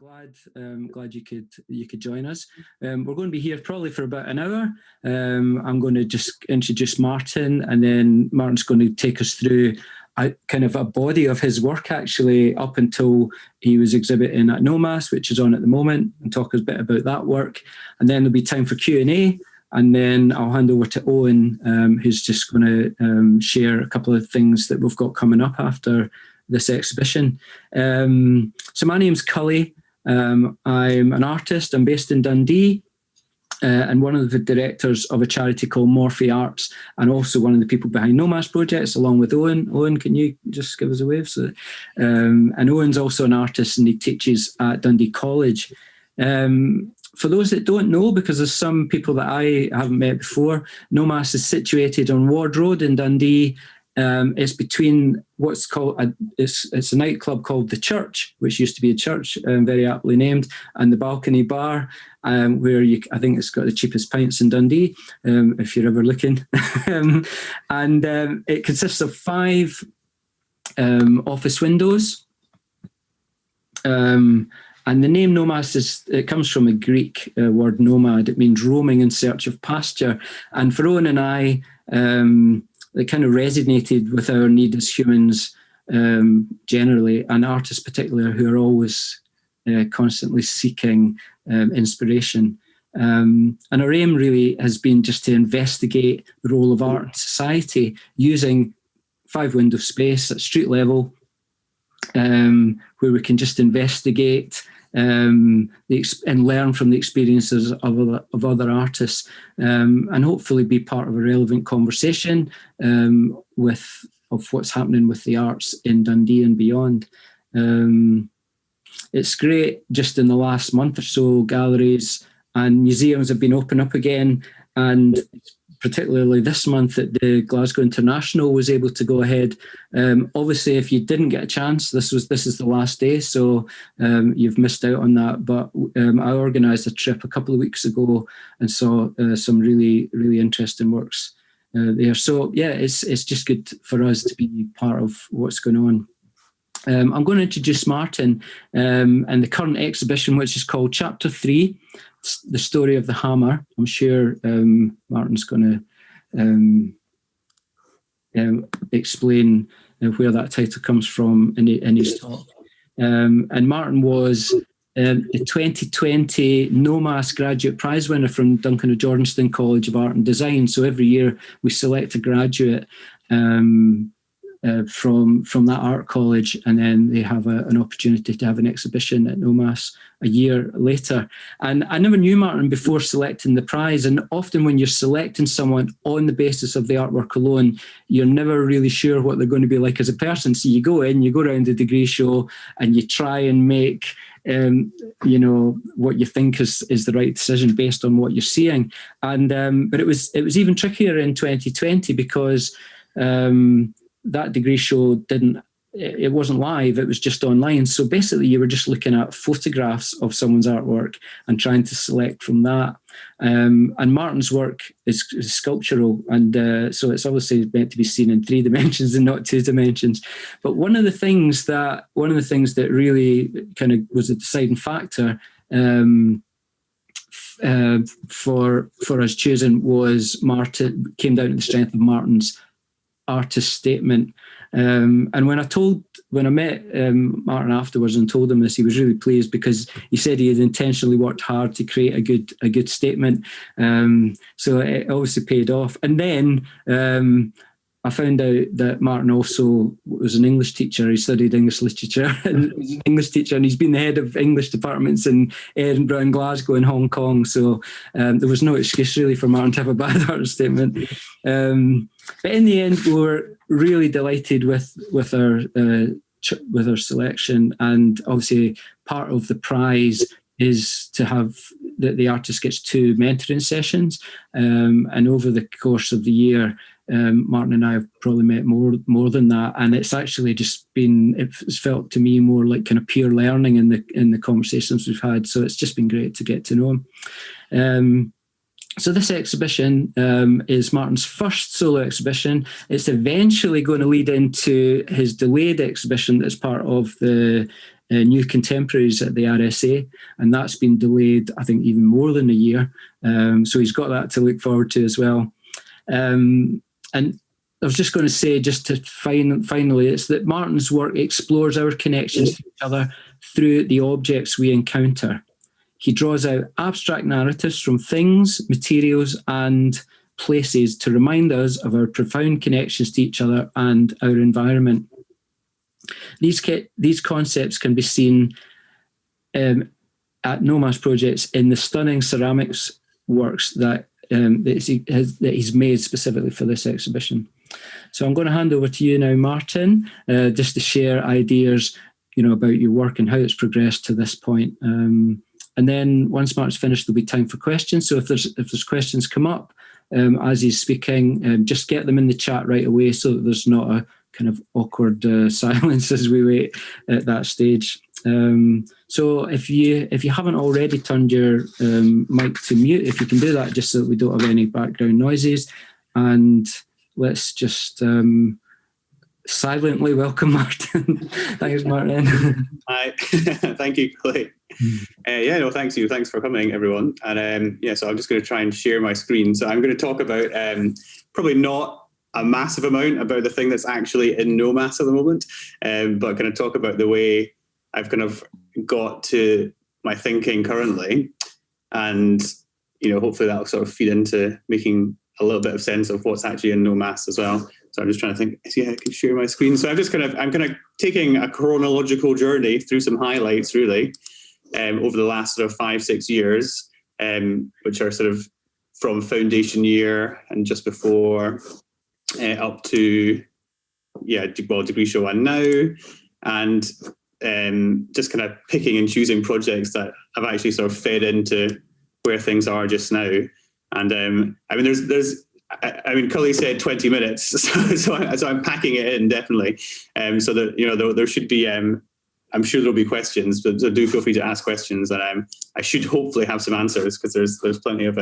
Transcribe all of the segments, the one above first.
glad you could join us. We're going to be here probably for about an hour. I'm going to just introduce Martin, and then Martin's going to take us through a body of his work, actually, up until he was exhibiting at Nomas, which is on at the moment, and talk a bit about that work. And then there'll be time for Q&A, and then I'll hand over to Owen, who's just going to share a couple of things that we've got coming up after this exhibition. So my name's Cully. I'm an artist. I'm based in Dundee, and one of the directors of a charity called Morphe Arts, and also one of the people behind Nomas projects, along with Owen. Owen, can you just give us a wave? So, and Owen's also an artist, and he teaches at Dundee College. For those that don't know, because there's some people that I haven't met before, Nomas is situated on Ward Road in Dundee. It's between what's called it's a nightclub called The Church, which used to be a church, very aptly named, and the Balcony Bar, where I think it's got the cheapest pints in Dundee, if you're ever looking. And it consists of 5 office windows. And the name Nomas it comes from a Greek word nomad. It means roaming in search of pasture. And for Owen and I, it kind of resonated with our need as humans generally, and artists particularly, who are always constantly seeking inspiration. And our aim really has been just to investigate the role of art in society using 5 window space at street level, where we can just investigate and learn from the experiences of other artists, and hopefully be part of a relevant conversation of what's happening with the arts in Dundee and beyond. It's great, just in the last month or so, galleries and museums have been opened up again, and particularly this month that the Glasgow International was able to go ahead. Obviously, if you didn't get a chance, this is the last day, so you've missed out on that. But I organised a trip a couple of weeks ago and saw some really, really interesting works there. So yeah, it's just good for us to be part of what's going on. I'm going to introduce Martin and the current exhibition, which is called Chapter 3. The Story of the Hammer. I'm sure Martin's going to explain where that title comes from in his talk. And Martin was the 2020 Nomas Graduate Prize winner from Duncan O'Jordanston College of Art and Design. So every year we select a graduate from that art college, and then they have an opportunity to have an exhibition at Nomas a year later. And I never knew Martin before selecting the prize, and often when you're selecting someone on the basis of the artwork alone, you're never really sure what they're going to be like as a person. So you go around the degree show and you try and make what you think is the right decision based on what you're seeing. And but it was even trickier in 2020 because that degree show it wasn't live, it was just online. So basically you were just looking at photographs of someone's artwork and trying to select from that. And Martin's work is sculptural, and so it's obviously meant to be seen in 3 dimensions and not 2 dimensions. But one of the things that really kind of was a deciding factor for us choosing was came down to the strength of Martin's artist statement. And when I met Martin afterwards and told him this, he was really pleased because he said he had intentionally worked hard to create a good statement. So it obviously paid off. And then I found out that Martin also was an English teacher. He studied English literature and was an English teacher, and he's been the head of English departments in Edinburgh and Glasgow and Hong Kong. So there was no excuse really for Martin to have a bad art statement. But in the end, we were really delighted with our selection, and obviously part of the prize is to have the artist gets 2 mentoring sessions, and over the course of the year, Martin and I have probably met more than that, and it's actually just it's felt to me more like kind of pure learning in the conversations we've had. So it's just been great to get to know him. So this exhibition is Martin's first solo exhibition. It's eventually going to lead into his delayed exhibition that's part of the new contemporaries at the RSA, and that's been delayed, I think, even more than a year. So he's got that to look forward to as well. And I was just going to say, just to finally, it's that Martin's work explores our connections to each other through the objects we encounter. He draws out abstract narratives from things, materials, and places to remind us of our profound connections to each other and our environment. These concepts can be seen at Nomas projects in the stunning ceramics works that he's made specifically for this exhibition. So I'm going to hand over to you now, Martin, just to share ideas, about your work and how it's progressed to this point. And then once Mark's finished, there'll be time for questions. So if there's questions come up as he's speaking, just get them in the chat right away so that there's not a kind of awkward silence as we wait at that stage. So if you haven't already turned your mic to mute, if you can do that, just so that we don't have any background noises, and let's just silently welcome Martin. Thanks, Martin. Hi, thank you, Clay. Thanks you. Thanks for coming, everyone. And so I'm just going to try and share my screen. So I'm going to talk about probably not a massive amount about the thing that's actually in Nomas at the moment, but kind of talk about the way I've kind of got to my thinking currently, and hopefully that'll sort of feed into making a little bit of sense of what's actually in Nomas as well. So I'm just trying to think. Yeah, I can share my screen. So I'm kind of taking a chronological journey through some highlights really over the last sort of 5-6 years, which are sort of from foundation year and just before up to degree show and now, and just kind of picking and choosing projects that have actually sort of fed into where things are just now. And Cully said 20 minutes, so I'm packing it in definitely. So that there should be, I'm sure there'll be questions, but so do feel free to ask questions, and I should hopefully have some answers because there's plenty of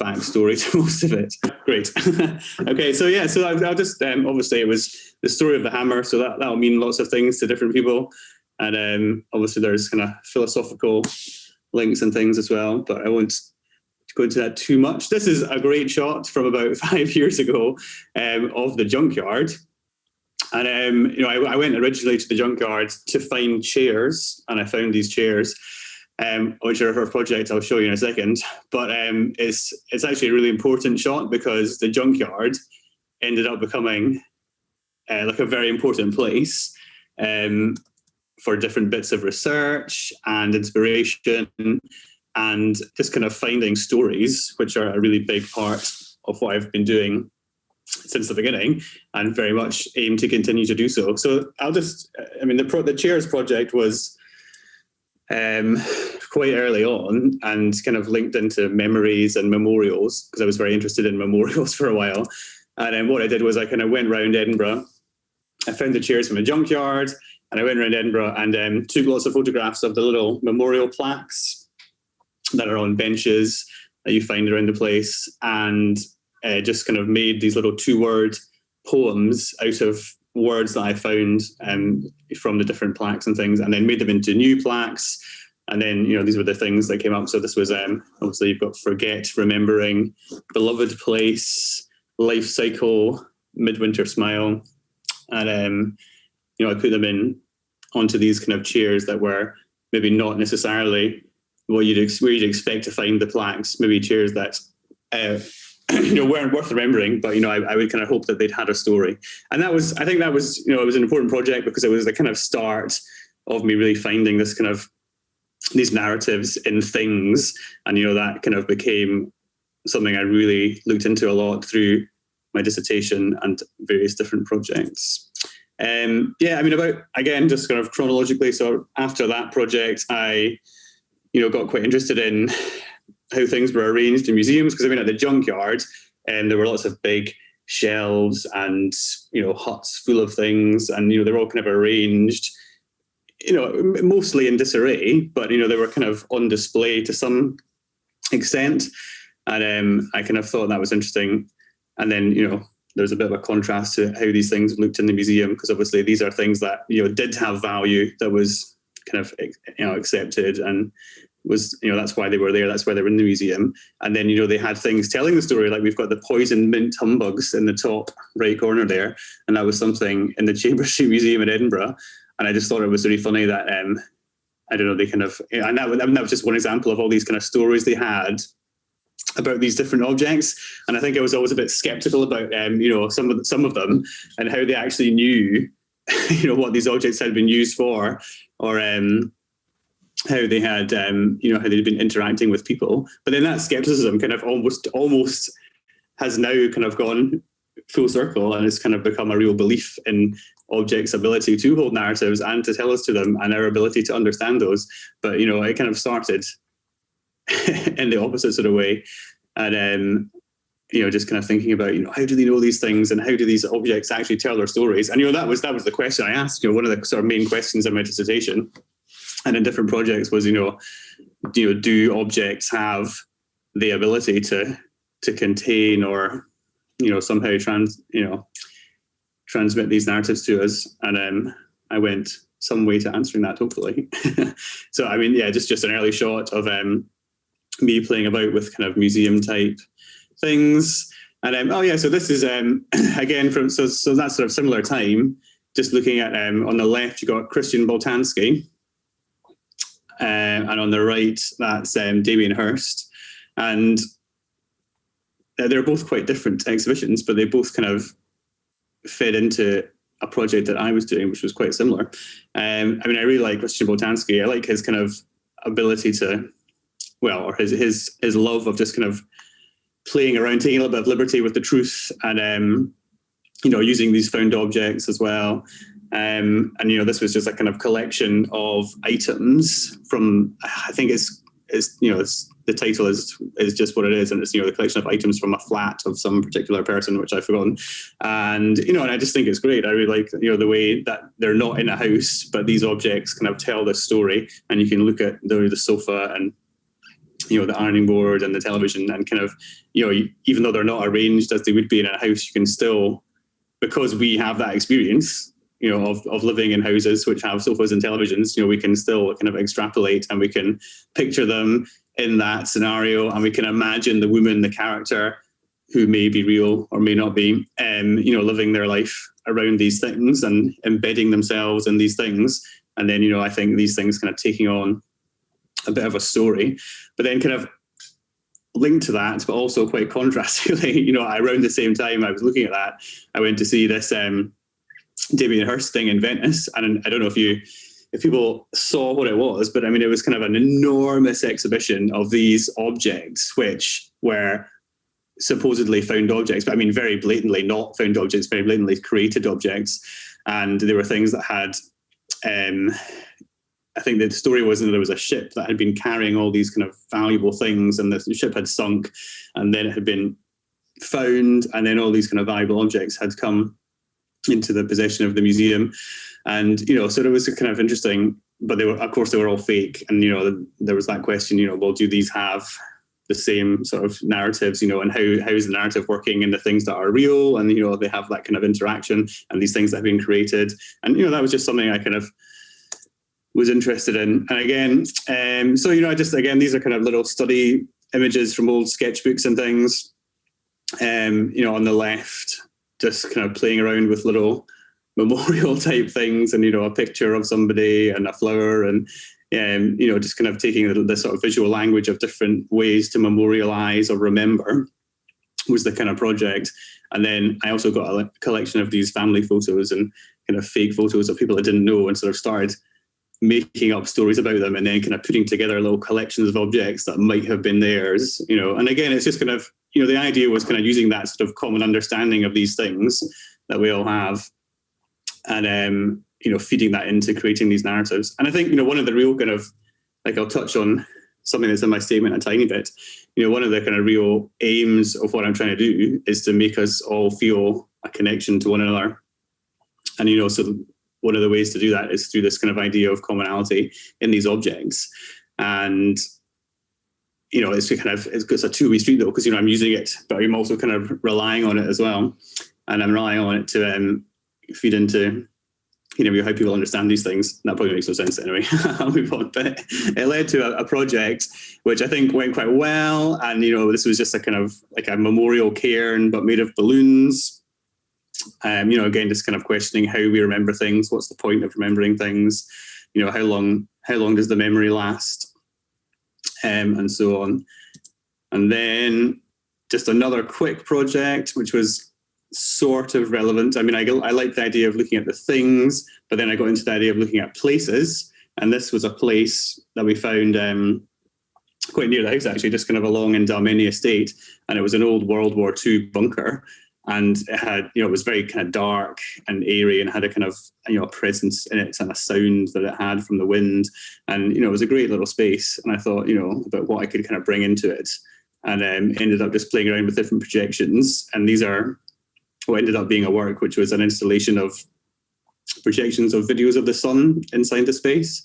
backstory to most of it. Great. Okay, so I'll just obviously it was the story of the hammer, so that'll mean lots of things to different people, and obviously there's kind of philosophical links and things as well, but I won't go into that too much. This is a great shot from about 5 years ago of the junkyard. And I went originally to the junkyard to find chairs, and I found these chairs, which are a project I'll show you in a second. But it's actually a really important shot because the junkyard ended up becoming like a very important place for different bits of research and inspiration, and just kind of finding stories, which are a really big part of what I've been doing since the beginning, and very much aim to continue to do so. So the Chairs project was quite early on and kind of linked into memories and memorials, because I was very interested in memorials for a while. And then what I did was I kind of went around Edinburgh. I found the chairs from a junkyard, and I went around Edinburgh and took lots of photographs of the little memorial plaques that are on benches that you find around the place, and just kind of made these little 2-word poems out of words that I found from the different plaques and things, and then made them into new plaques. And then, these were the things that came up. So this was, obviously you've got forget, remembering, beloved place, life cycle, midwinter smile. And, I put them in onto these kind of chairs that were maybe not necessarily where you'd expect to find the plaques, maybe chairs that weren't worth remembering, but I would kind of hope that they'd had a story. And I think that was it was an important project because it was the kind of start of me really finding this kind of these narratives in things, and that kind of became something I really looked into a lot through my dissertation and various different projects. About, again, just kind of chronologically, so after that project I got quite interested in how things were arranged in museums, because at the junkyard there were lots of big shelves and huts full of things, and they're all kind of arranged mostly in disarray, but they were kind of on display to some extent, and I kind of thought that was interesting. And then there's a bit of a contrast to how these things looked in the museum, because obviously these are things that did have value, that was kind of, accepted and was, that's why they were there. That's why they were in the museum. And then, they had things telling the story, like we've got the poisoned mint humbugs in the top right corner there. And that was something in the Chambers Street Museum in Edinburgh. And I just thought it was really funny that, I don't know, they kind of, and that was just one example of all these kind of stories they had about these different objects. And I think I was always a bit skeptical about, some of them and how they actually knew, what these objects had been used for, or how they had, how they'd been interacting with people. But then that skepticism kind of almost has now kind of gone full circle, and it's kind of become a real belief in objects' ability to hold narratives and to tell us to them, and our ability to understand those. But, it kind of started in the opposite sort of way. And, just kind of thinking about, how do they know these things, and how do these objects actually tell their stories? And, that was the question I asked, one of the sort of main questions in my dissertation and in different projects was, do objects have the ability to contain or, somehow transmit these narratives to us? And I went some way to answering that, hopefully. So, I mean, yeah, just an early shot of me playing about with kind of museum type things. And so this is again from so that sort of similar time. Just looking at on the left, you got Christian Boltanski, and on the right, that's Damien Hirst, and they're both quite different exhibitions, but they both kind of fed into a project that I was doing, which was quite similar. I really like Christian Boltanski. I like his kind of ability to, or his love of just kind of playing around, taking a little bit of liberty with the truth, and using these found objects as well. And this was just a kind of collection of items from, I think it's the title is just what it is, and it's the collection of items from a flat of some particular person, which I've forgotten. And and I just think it's great. I really like the way that they're not in a house, but these objects kind of tell this story, and you can look at the sofa and the ironing board and the television, and kind of even though they're not arranged as they would be in a house, you can still, because we have that experience of living in houses which have sofas and televisions, we can still kind of extrapolate, and we can picture them in that scenario, and we can imagine the woman, the character, who may be real or may not be, living their life around these things and embedding themselves in these things. And then, I think these things kind of taking on a bit of a story, but then kind of linked to that, but also quite contrastingly, around the same time I was looking at that, I went to see this Damien Hirst thing in Venice. And I don't know if people saw what it was, but it was kind of an enormous exhibition of these objects, which were supposedly found objects, but very blatantly not found objects, very blatantly created objects. And there were things that had, I think the story was that there was a ship that had been carrying all these kind of valuable things, and the ship had sunk, and then it had been found, and then all these kind of valuable objects had come into the possession of the museum. And so it was kind of interesting, but they were all fake. And there was that question, do these have the same sort of narratives, and how is the narrative working in the things that are real, and they have that kind of interaction, and these things that have been created. And that was just something I kind of was interested in. And again, these are kind of little study images from old sketchbooks and things. On the left, just kind of playing around with little memorial type things, and a picture of somebody and a flower, and just kind of taking the sort of visual language of different ways to memorialize or remember was the kind of project. And then I also got a collection of these family photos and kind of fake photos of people I didn't know, and sort of started making up stories about them, and then kind of putting together little collections of objects that might have been theirs, and again, it's just kind of, the idea was kind of using that sort of common understanding of these things that we all have, and, feeding that into creating these narratives. And I think, one of the real kind of, like, I'll touch on something that's in my statement a tiny bit, one of the kind of real aims of what I'm trying to do is to make us all feel a connection to one another. And, so one of the ways to do that is through this kind of idea of commonality in these objects. And, it's a two-way street though, because, I'm using it, but I'm also kind of relying on it as well. And I'm relying on it to feed into how people understand these things. That probably makes no sense anyway. I'll move on. But it led to a project which I think went quite well. And, this was just a kind of like a memorial cairn, but made of balloons. Again, just kind of questioning how we remember things. What's the point of remembering things? How long does the memory last? And so on. And then just another quick project, which was sort of relevant. I mean, I like the idea of looking at the things, but then I got into the idea of looking at places. And this was a place that we found quite near the house, actually, just kind of along in Dalmeny Estate. And it was an old World War II bunker. And it had, it was very kind of dark and airy and had a kind of, a presence in it and a sound that it had from the wind. And, it was a great little space. And I thought, about what I could kind of bring into it. And ended up just playing around with different projections. And these are what ended up being a work, which was an installation of projections of videos of the sun inside the space.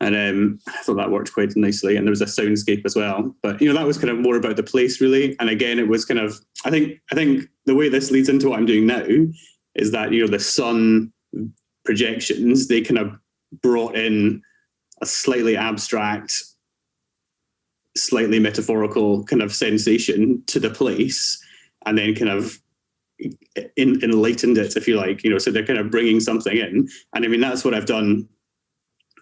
And I thought that worked quite nicely. And there was a soundscape as well. But, that was kind of more about the place, really. And again, it was kind of, I think the way this leads into what I'm doing now is that, the sun projections, they kind of brought in a slightly abstract, slightly metaphorical kind of sensation to the place, and then kind of enlightened it, if you like, so they're kind of bringing something in. And I mean, that's what I've done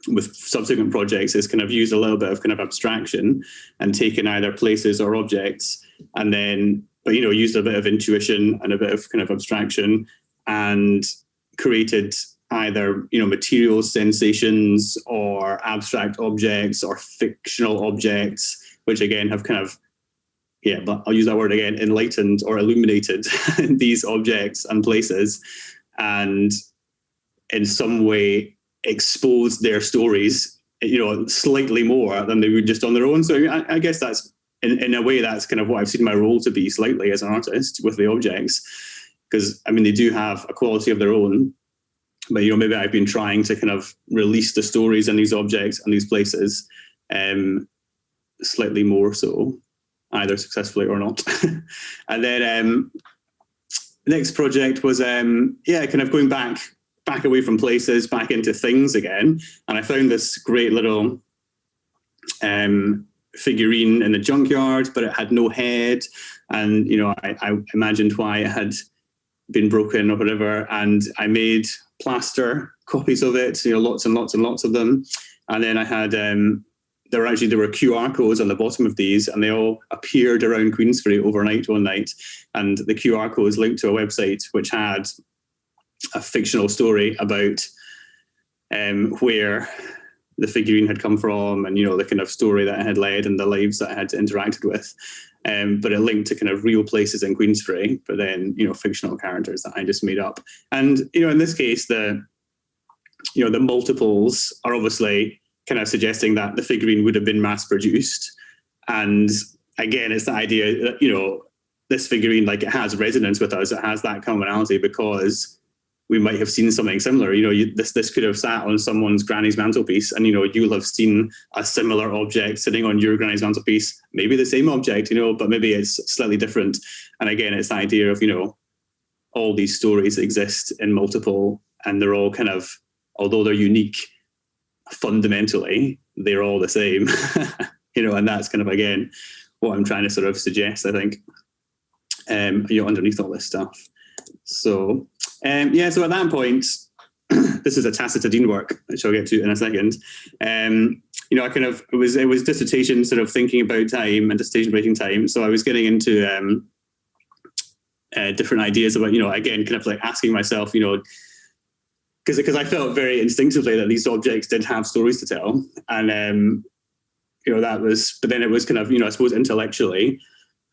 with subsequent projects, is kind of use a little bit of kind of abstraction and taken either places or objects, and then, but, used a bit of intuition and a bit of kind of abstraction, and created either, materials, sensations, or abstract objects or fictional objects, which again have kind of, but I'll use that word again, enlightened or illuminated these objects and places, and in some way expose their stories, slightly more than they would just on their own. So I guess that's, in a way, that's kind of what I've seen my role to be slightly as an artist with the objects, because, I mean, they do have a quality of their own, but, maybe I've been trying to kind of release the stories in these objects and these places slightly more so, either successfully or not. And then the next project was, kind of going back away from places, back into things again. And I found this great little figurine in the junkyard, but it had no head. And, I imagined why it had been broken or whatever. And I made plaster copies of it, lots and lots and lots of them. And then I had, there were QR codes on the bottom of these, and they all appeared around Queensferry overnight one night. And the QR codes linked to a website which had a fictional story about where the figurine had come from, and the kind of story that it had led and the lives that it had interacted with. But it linked to kind of real places in Queensferry, but then fictional characters that I just made up. And in this case, the multiples are obviously kind of suggesting that the figurine would have been mass produced. And again, it's the idea that this figurine, like, it has resonance with us. It has that commonality because we might have seen something similar. This could have sat on someone's granny's mantelpiece, and you'll have seen a similar object sitting on your granny's mantelpiece. Maybe the same object, but maybe it's slightly different. And again, it's the idea of all these stories exist in multiple, and they're all kind of, although they're unique, fundamentally they're all the same. And that's kind of, again, what I'm trying to sort of suggest, I think, underneath all this stuff. So so at that point, this is a Tacitadine work, which I'll get to in a second. I kind of, it was dissertation sort of thinking about time and dissertation writing time. So I was getting into different ideas about, again, kind of like asking myself, because I felt very instinctively that these objects did have stories to tell. And, that was, but then it was kind of, I suppose intellectually,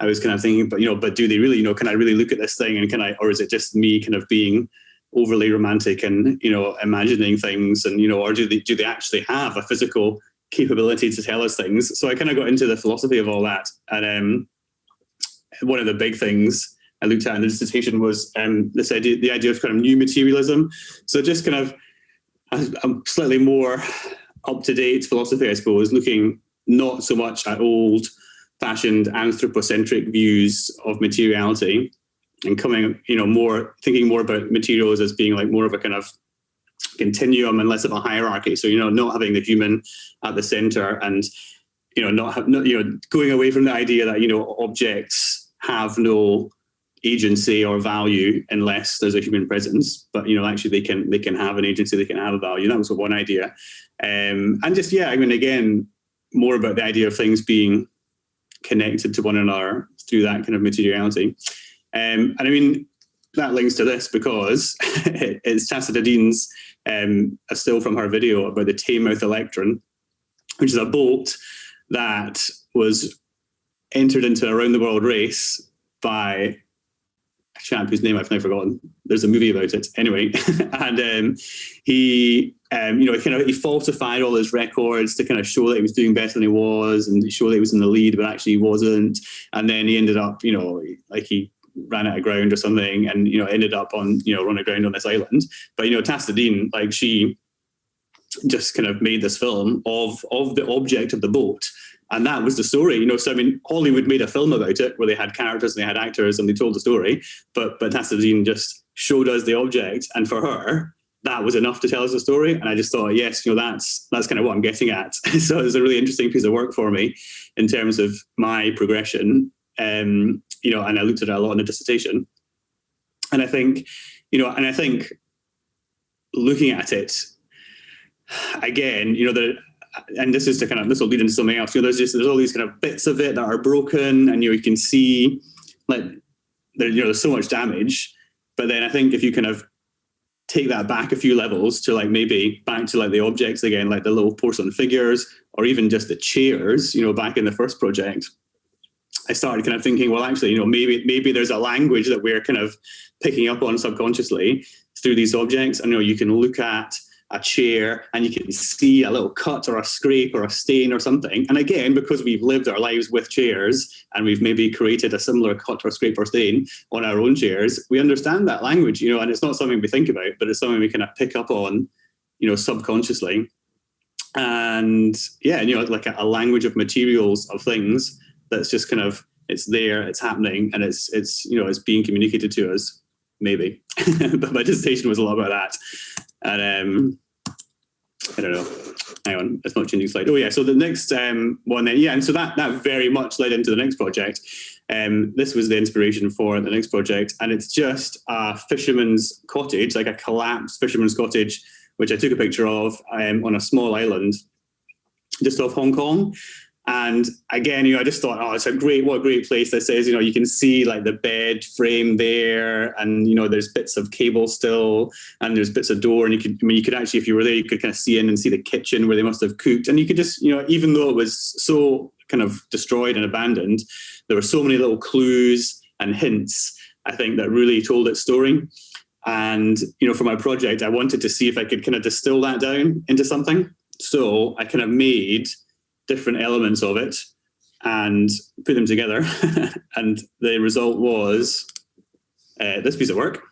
I was kind of thinking, but do they really, can I really look at this thing, and or is it just me kind of being overly romantic and, imagining things, and, or do they actually have a physical capability to tell us things? So I kind of got into the philosophy of all that. And one of the big things I looked at in the dissertation was the idea of kind of new materialism. So just kind of a slightly more up-to-date philosophy, I suppose, looking not so much at old-fashioned anthropocentric views of materiality, and coming, thinking more about materials as being like more of a kind of continuum and less of a hierarchy. So, not having the human at the center, and, going away from the idea that, objects have no agency or value unless there's a human presence, but actually they can have an agency, they can have a value. That was one idea. And just, again, more about the idea of things being connected to one another through that kind of materiality. And that links to this because it's Tacita Dean's a still from her video about the Taymouth Electron, which is a boat that was entered into a round the world race by a chap whose name I've now forgotten. There's a movie about it anyway. And he falsified all his records to kind of show that he was doing better than he was, and show that he was in the lead, but actually he wasn't. And then he ended up, he ran out of ground or something, and ended up on run aground on this island. But Tacita Dean, she just kind of made this film of the object of the boat. And that was the story, So, Hollywood made a film about it where they had characters and they had actors and they told the story. But Tacita Dean just showed us the object. And for her, that was enough to tell us the story. And I just thought, yes, that's kind of what I'm getting at. So it was a really interesting piece of work for me in terms of my progression. And I looked at it a lot in the dissertation. And I think, looking at it again, and this will lead into something else. There's all these kind of bits of it that are broken, and you can see there's so much damage. But then I think if you kind of take that back a few levels to maybe back to the objects again, like the little porcelain figures, or even just the chairs, back in the first project, I started kind of thinking, well, actually, maybe there's a language that we're kind of picking up on subconsciously through these objects. And you can look at a chair and you can see a little cut or a scrape or a stain or something. And again, because we've lived our lives with chairs and we've maybe created a similar cut or scrape or stain on our own chairs, we understand that language, and it's not something we think about, but it's something we kind of pick up on, subconsciously. And like a language of materials, of things that's just kind of, it's there, it's happening, and it's being communicated to us, maybe. But my dissertation was a lot about that. And I don't know. Hang on, it's not changing slide. Oh yeah, so the next one then, and so that very much led into the next project. This was the inspiration for the next project, and it's just a fisherman's cottage, like a collapsed fisherman's cottage, which I took a picture of on a small island just off Hong Kong. And again, I just thought, what a great place this is. You can see the bed frame there, and there's bits of cable still, and there's bits of door, and you could actually, if you were there, you could kind of see in and see the kitchen where they must have cooked, and you could just, even though it was so kind of destroyed and abandoned, there were so many little clues and hints, I think, that really told its story. And for my project, I wanted to see if I could kind of distill that down into something. So I kind of made different elements of it and put them together. And the result was this piece of work.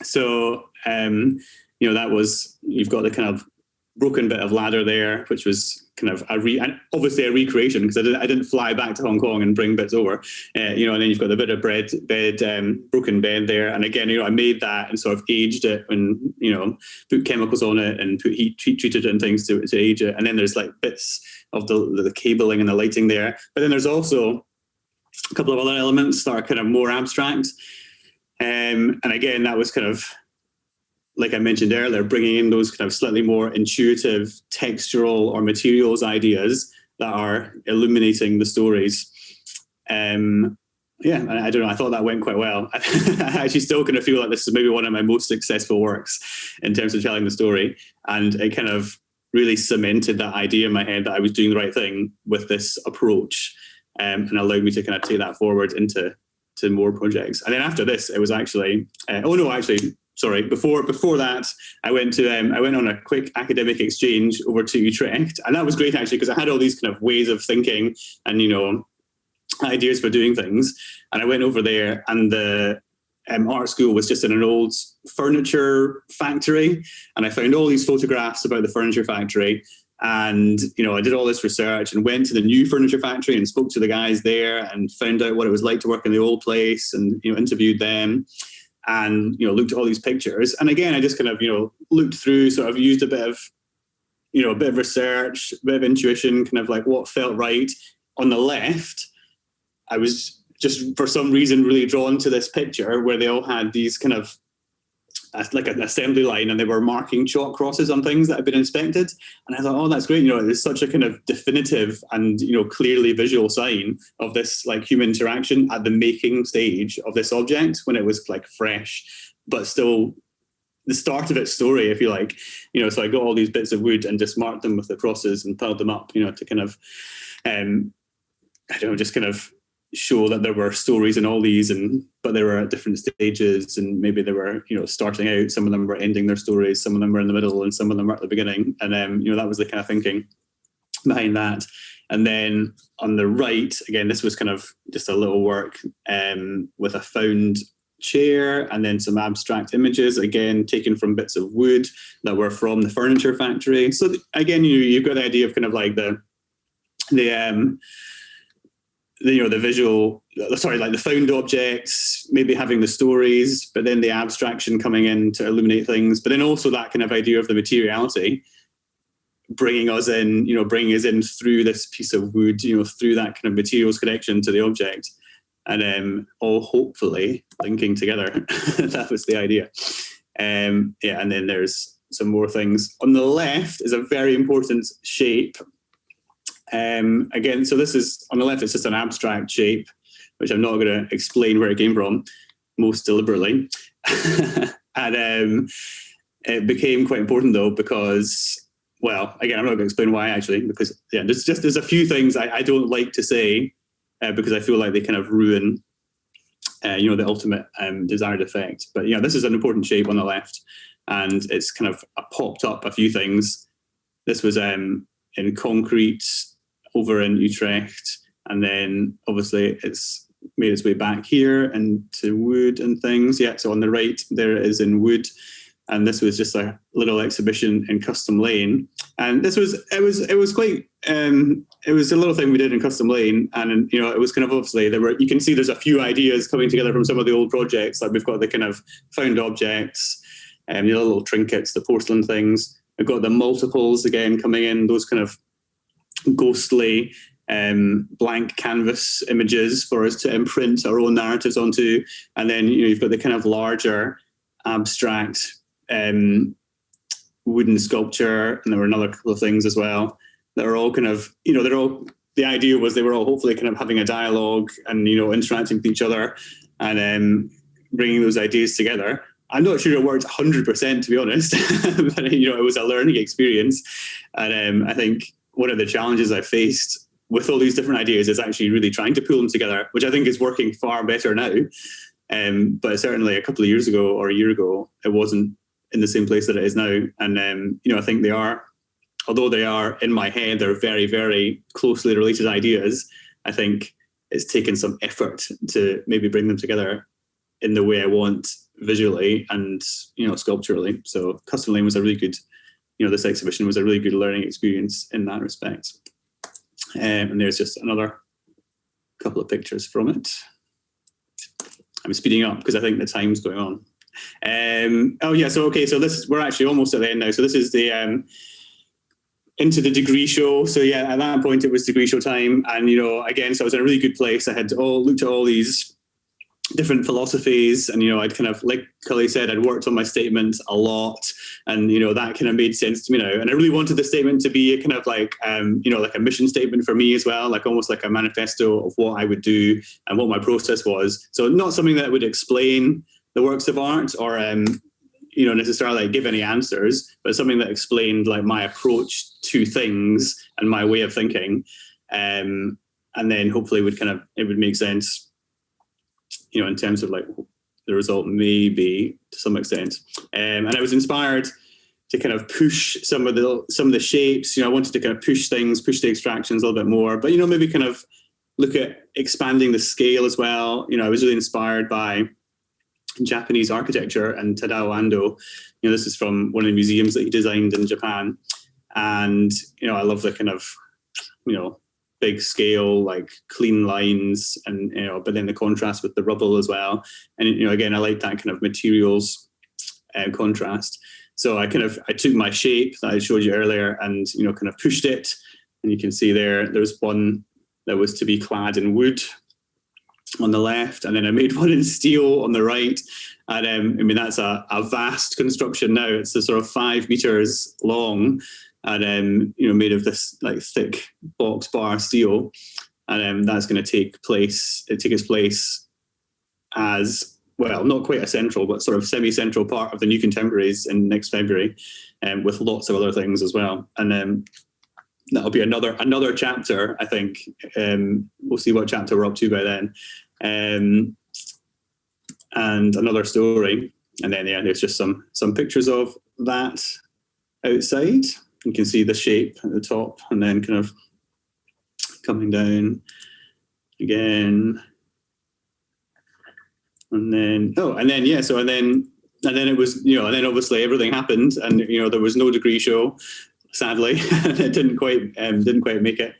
So, that was, you've got the kind of broken bit of ladder there, which was kind of and obviously a recreation, because I didn't fly back to Hong Kong and bring bits over, and then you've got a bit of broken bed there. And again, I made that and sort of aged it and, put chemicals on it and put heat treated it and things to age it. And then there's bits of the cabling and the lighting there. But then there's also a couple of other elements that are kind of more abstract. And again, that was kind of, like I mentioned earlier, bringing in those kind of slightly more intuitive textural or materials ideas that are illuminating the stories. I don't know. I thought that went quite well. I actually still kind of feel like this is maybe one of my most successful works in terms of telling the story. And it kind of really cemented that idea in my head that I was doing the right thing with this approach, and allowed me to kind of take that forward into more projects. And then after this, it was actually, before that, I went on a quick academic exchange over to Utrecht, and that was great actually, because I had all these kind of ways of thinking and ideas for doing things. And I went over there, and the art school was just in an old furniture factory, and I found all these photographs about the furniture factory. And, I did all this research and went to the new furniture factory and spoke to the guys there and found out what it was like to work in the old place and, interviewed them. and, you know, looked at all these pictures. And again, I just kind of, you know, looked through, sort of used a bit of, you know, a bit of research, a bit of intuition, kind of like what felt right. On the left, I was just for some reason really drawn to this picture where they all had these kind of like an assembly line, and they were marking chalk crosses on things that had been inspected. And I thought, oh, that's great. You know, it's such a kind of definitive and, you know, clearly visual sign of this like human interaction at the making stage of this object when it was like fresh, but still the start of its story, if you like. You know, so I got all these bits of wood and just marked them with the crosses and piled them up, you know, to kind of, I don't know, just kind of show that there were stories in all these, but they were at different stages, and maybe they were, you know, starting out, some of them were ending their stories, some of them were in the middle, and some of them were at the beginning. And you know, that was the kind of thinking behind that. And then on the right, again, this was kind of just a little work with a found chair and then some abstract images, again taken from bits of wood that were from the furniture factory. So again, you've got the idea of kind of like the you know, the visual, sorry, like the found objects, maybe having the stories, but then the abstraction coming in to illuminate things, but then also that kind of idea of the materiality bringing us in, you know, bringing us in through this piece of wood, you know, through that kind of materials connection to the object, and all hopefully linking together. That was the idea. Yeah, and then there's some more things. On the left is a very important shape. Again, so this is, on the left, it's just an abstract shape, which I'm not going to explain where it came from, most deliberately. And it became quite important, though, because, well, again, I'm not going to explain why, actually, because, yeah, there's a few things I don't like to say, because I feel like they kind of ruin, you know, the ultimate desired effect. But, yeah, this is an important shape on the left, and it's kind of popped up a few things. This was in concrete over in Utrecht, and then obviously it's made its way back here and to wood and things. Yeah, so on the right there it is in wood, and this was just a little exhibition in Custom Lane. And this was it was quite it was a little thing we did in Custom Lane, and you know, it was kind of obviously you can see there's a few ideas coming together from some of the old projects. Like we've got the kind of found objects, the little trinkets, the porcelain things. We've got the multiples again coming in, those kind of ghostly blank canvas images for us to imprint our own narratives onto. And then, you know, you've got the kind of larger abstract wooden sculpture, and there were another couple of things as well that are all kind of, you know, the idea was they were all hopefully kind of having a dialogue and, you know, interacting with each other and bringing those ideas together. I'm not sure it worked 100%, to be honest, but, you know, it was a learning experience. And I think one of the challenges I faced with all these different ideas is actually really trying to pull them together, which I think is working far better now. But certainly a couple of years ago or a year ago, it wasn't in the same place that it is now. And, you know, I think they are, although they are in my head, they're very, very closely related ideas. I think it's taken some effort to maybe bring them together in the way I want visually and, you know, sculpturally. So Custom Lane was a really good, you know, this exhibition was a really good learning experience in that respect. And there's just another couple of pictures from it. I'm speeding up because I think the time's going on. Oh yeah, so okay, so we're actually almost at the end now. So this is the into the degree show. So yeah, at that point it was degree show time, and you know, again, so I was in a really good place. I had looked at all these different philosophies, and you know, I'd kind of, like Cully said, I'd worked on my statement a lot, and you know, that kind of made sense to me now. And I really wanted the statement to be a kind of like you know, like a mission statement for me as well, like almost like a manifesto of what I would do and what my process was. So not something that would explain the works of art or you know, necessarily give any answers, but something that explained like my approach to things and my way of thinking, and then hopefully it would make sense, you know, in terms of like the result maybe to some extent. And I was inspired to kind of push some of the shapes. You know, I wanted to kind of push the extractions a little bit more, but you know, maybe kind of look at expanding the scale as well. You know, I was really inspired by Japanese architecture and Tadao Ando. You know, this is from one of the museums that he designed in Japan. And, you know, I love the kind of, you know, big scale, like clean lines, and but then the contrast with the rubble as well. And again, I like that kind of materials contrast. So I took my shape that I showed you earlier and kind of pushed it, and you can see there's one that was to be clad in wood on the left, and then I made one in steel on the right. And that's a vast construction now. It's a sort of 5 meters long, and made of this like thick box bar steel, and that's going to take its place as well, not quite a central, but sort of semi-central part of the New Contemporaries in next February, with lots of other things as well. And that'll be another chapter, I think. We'll see what chapter we're up to by then. And another story. And then, there's just some pictures of that outside. You can see the shape at the top, and then kind of coming down again. And then it was, and then obviously everything happened, and there was no degree show, sadly. It didn't quite make it.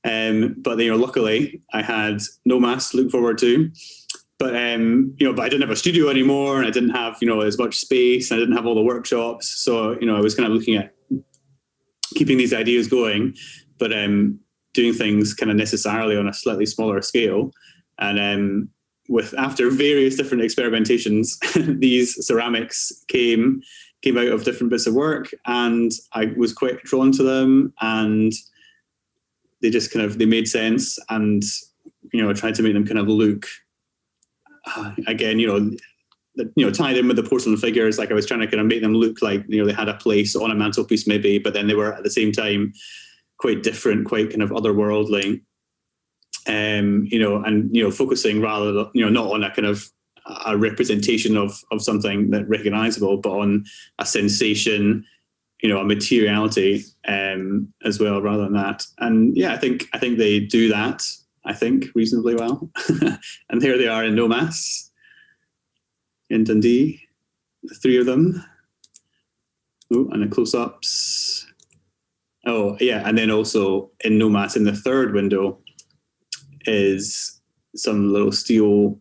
But luckily I had Nomas to look forward to. But but I didn't have a studio anymore, and I didn't have as much space, and I didn't have all the workshops. So I was kind of looking at keeping these ideas going, but doing things kind of necessarily on a slightly smaller scale. And after various different experimentations, these ceramics came out of different bits of work, and I was quite drawn to them, and they just they made sense, and I tried to make them kind of look again, tied in with the porcelain figures. Like I was trying to kind of make them look like they had a place on a mantelpiece maybe, but then they were at the same time quite different, quite kind of otherworldly. And focusing rather not on a kind of a representation of something that recognizable, but on a sensation, a materiality as well, rather than that. And I think they do that, I think, reasonably well. And here they are in Nomas in Dundee, the 3 of them. Oh, and the close-ups. Oh, yeah, and then also in Nomas, in the 3rd window, is some little steel,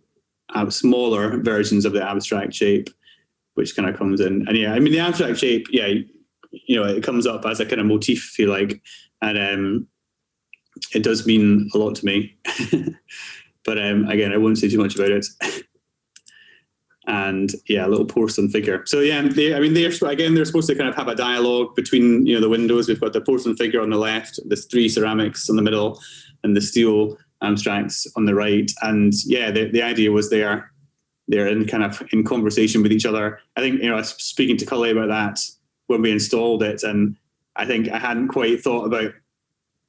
smaller versions of the abstract shape, which kind of comes in. And the abstract shape, it comes up as a kind of motif, if you like, and it does mean a lot to me. But again, I won't say too much about it. And a little porcelain figure. So they're supposed to kind of have a dialogue between the windows. We've got the porcelain figure on the left, the 3 ceramics in the middle, and the steel abstracts on the right. And the idea was they're in conversation with each other. I think I was speaking to Cully about that when we installed it, and I think I hadn't quite thought about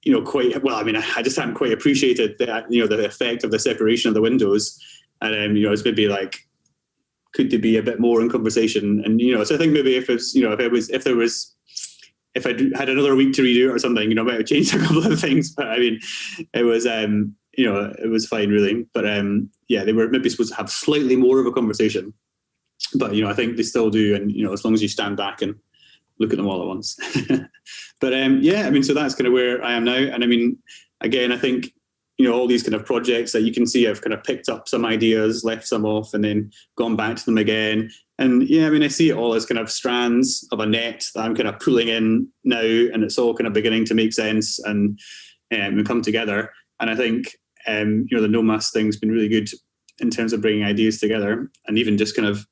I just hadn't quite appreciated that the effect of the separation of the windows. And it's maybe like, could they be a bit more in conversation? And so I think maybe if I had another week to redo it or something, I might have changed a couple of things. But I mean, it was it was fine really. But they were maybe supposed to have slightly more of a conversation. But I think they still do, and as long as you stand back and look at them all at once. But so that's kind of where I am now. And I mean, again, I think all these kind of projects that you can see, I've kind of picked up some ideas, left some off, and then gone back to them again. And I see it all as kind of strands of a net that I'm kind of pulling in now, and it's all kind of beginning to make sense and come together. And I think the Nomas thing's been really good in terms of bringing ideas together, and even just kind of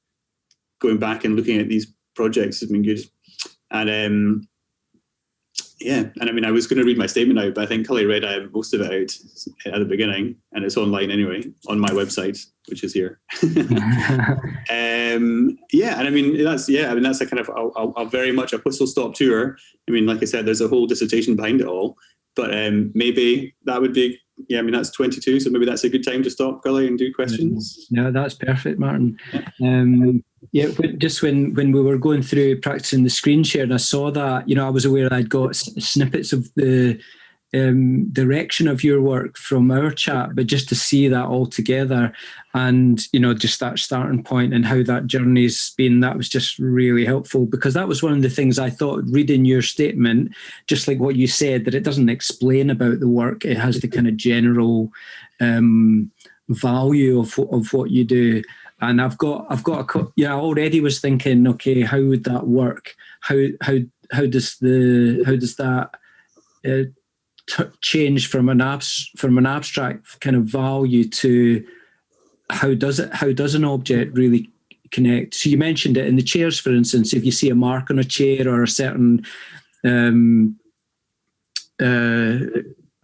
going back and looking at these projects has been good. And and I mean, I was going to read my statement out, but I think Cully read most of it out at the beginning, and it's online anyway on my website, which is here. And I mean that's a kind of a very much a whistle stop tour. I mean, like I said, there's a whole dissertation behind it all, but maybe that would be that's 22, so maybe that's a good time to stop, Cully, and do questions. No, that's perfect, Martin. Just when we were going through practicing the screen share, and I saw that, I was aware I'd got snippets of the direction of your work from our chat, but just to see that all together and, just that starting point and how that journey's been, that was just really helpful, because that was one of the things I thought reading your statement, just like what you said, that it doesn't explain about the work. It has the kind of general value of what you do. And I already was thinking, okay, how would that work? How does that change from an abstract kind of value to how does an object really connect? So you mentioned it in the chairs, for instance. If you see a mark on a chair or a certain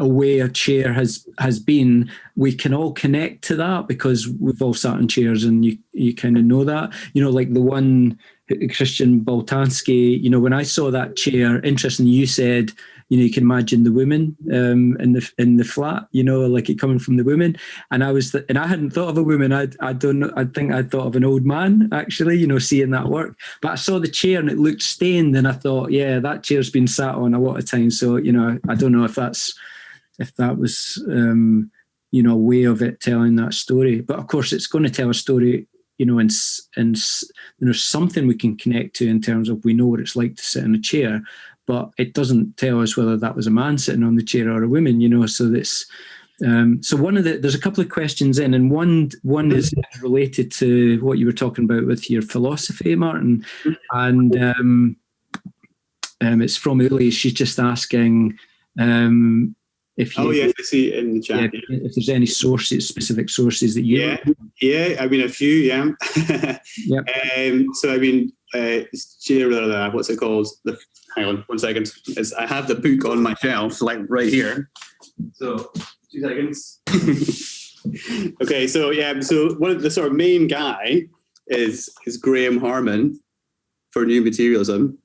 a way a chair has been, we can all connect to that because we've all sat in chairs, and you kind of know that. Like the one, Christian Boltanski, when I saw that chair, interesting, you said, you can imagine the woman in the flat, like it coming from the woman. And I hadn't thought of a woman. I don't know. I think I thought of an old man, actually, seeing that work. But I saw the chair and it looked stained, and I thought, yeah, that chair's been sat on a lot of times. So, I don't know if that was, a way of it telling that story. But of course, it's going to tell a story, and there's something we can connect to in terms of, we know what it's like to sit in a chair, but it doesn't tell us whether that was a man sitting on the chair or a woman, so that's, so there's a couple of questions in, and one is related to what you were talking about with your philosophy, Martin. And it's from Uli. She's just asking, if you, I see it in the chat. If there's any specific sources that you I mean, a few, yeah. Yep. So I mean, what's it called? Hang on 1 second. I have the book on my shelf, like right here. So 2 seconds. Okay, so so one of the sort of main guy is Graham Harman for New Materialism.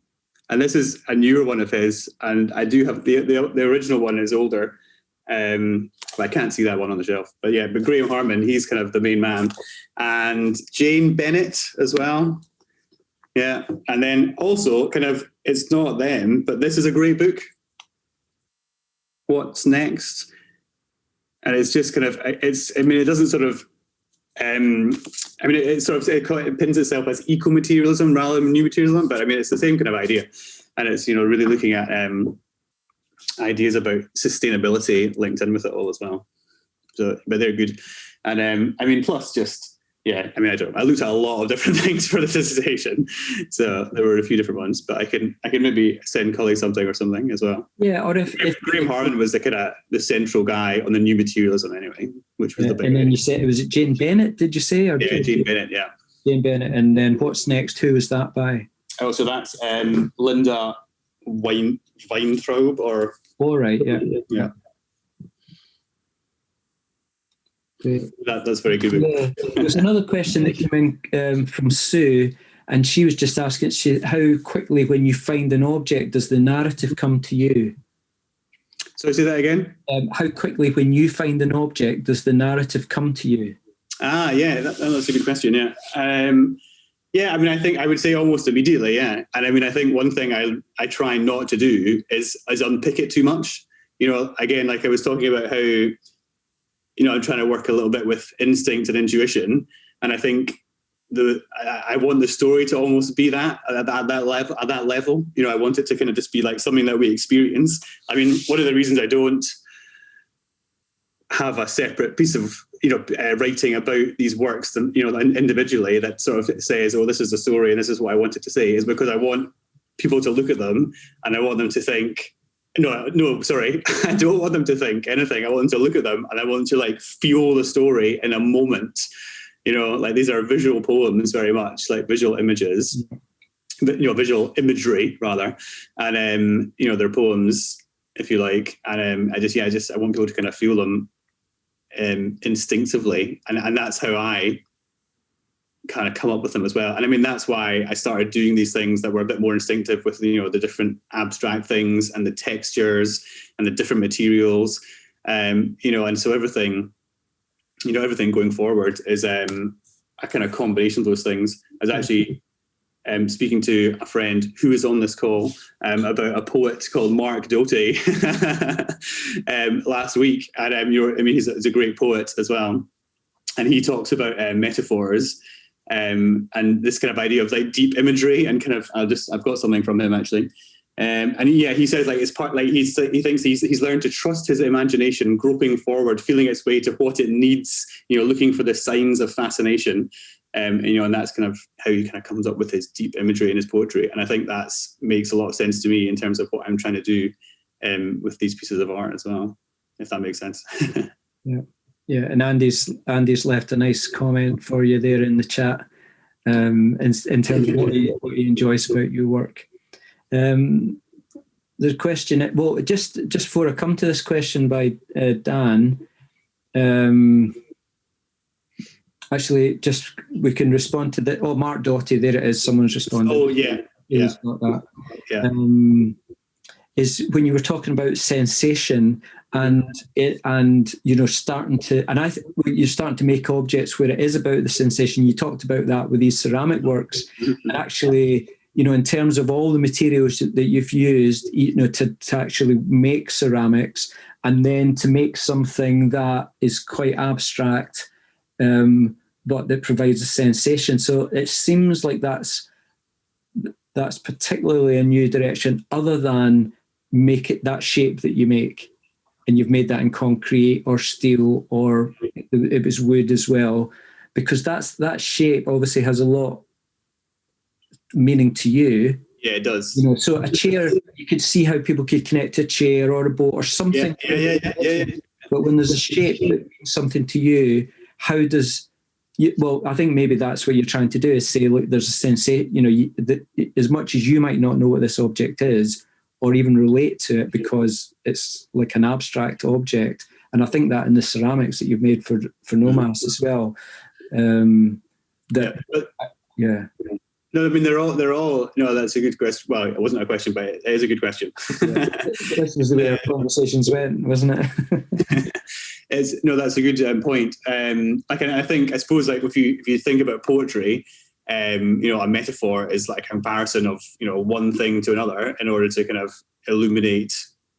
And this is a newer one of his, and I do have the original one is older. But I can't see that one on the shelf. But Graham Harman, he's kind of the main man. And Jane Bennett as well. Yeah. And then also kind of, it's not them, but this is a great book. What's Next? And it's just kind of, it doesn't sort of, it pins itself as eco-materialism rather than new materialism, but it's the same kind of idea. And it's, really looking at ideas about sustainability linked in with it all as well. So, but they're good. And plus just, I looked at a lot of different things for the dissertation. So there were a few different ones, but I can maybe send Collie something or something as well. Yeah, or if Graham Harman was the kind of the central guy on the new materialism anyway, which was the big. And then you said, was it Jane Bennett, did you say? Or Jane Bennett, yeah. Jane Bennett. And then What's Next? Who was that by? Oh, so that's Linda Weintraub or... All right, yeah. Yeah. Great. That's very good. Yeah. There's another question that came in from Sue, and she was just asking, how quickly when you find an object does the narrative come to you? So say that again? How quickly when you find an object does the narrative come to you? That's a good question, yeah. I think I would say almost immediately, yeah. And I think one thing I try not to do is unpick it too much. Again, like I was talking about how, I'm trying to work a little bit with instinct and intuition. And I think I want the story to almost be that at that level. I want it to kind of just be like something that we experience. One of the reasons I don't have a separate piece of writing about these works, individually, that sort of says, oh, this is the story and this is what I want it to say, is because I want people to look at them and I want them to think, no, sorry, I don't want them to think anything. I want them to look at them and I want them to feel the story in a moment. These are visual poems, very much like visual images, but visual imagery rather, and they're poems, if you like, and I want people to kind of feel them instinctively, and that's how I kind of come up with them as well. And that's why I started doing these things that were a bit more instinctive with the different abstract things and the textures and the different materials, and so everything going forward is a kind of combination of those things. I was actually speaking to a friend who is on this call about a poet called Mark Doty last week, and he's a great poet as well, and he talks about metaphors and this kind of idea of like deep imagery and kind of I've got something from him actually. He says like it's part like he thinks he's learned to trust his imagination, groping forward, feeling its way to what it needs, looking for the signs of fascination. And that's kind of how he kind of comes up with his deep imagery in his poetry. And I think that makes a lot of sense to me in terms of what I'm trying to do with these pieces of art as well, if that makes sense. Yeah. And Andy's left a nice comment for you there in the chat in terms of what he enjoys about your work. The question, well, just before I come to this question by Dan, actually, just we can respond to that. Oh, Mark Doty, there it is. Someone's responded. Oh, yeah. He's got that. Yeah. Is when you were talking about sensation and you're starting to make objects where it is about the sensation. You talked about that with these ceramic works, and actually, in terms of all the materials that you've used, to actually make ceramics, and then to make something that is quite abstract, but that provides a sensation. So it seems like that's particularly a new direction, other than make it that shape that you make, and you've made that in concrete or steel, or it was wood as well, because that shape obviously has a lot meaning to you. Yeah, it does. So a chair, you could see how people could connect to a chair or a boat or something. Yeah. But when there's a shape that means something to you, how does well, I think maybe that's what you're trying to do, is say, look, there's a sensation, that as much as you might not know what this object is or even relate to it because it's like an abstract object. And I think that in the ceramics that you've made for Nomas as well, No, I mean, they're all. No, that's a good question. Well, it wasn't a question, but it is a good question. This was the way our conversations went, wasn't it? That's a good point. I suppose, like if you think about poetry, a metaphor is like a comparison of one thing to another in order to kind of illuminate,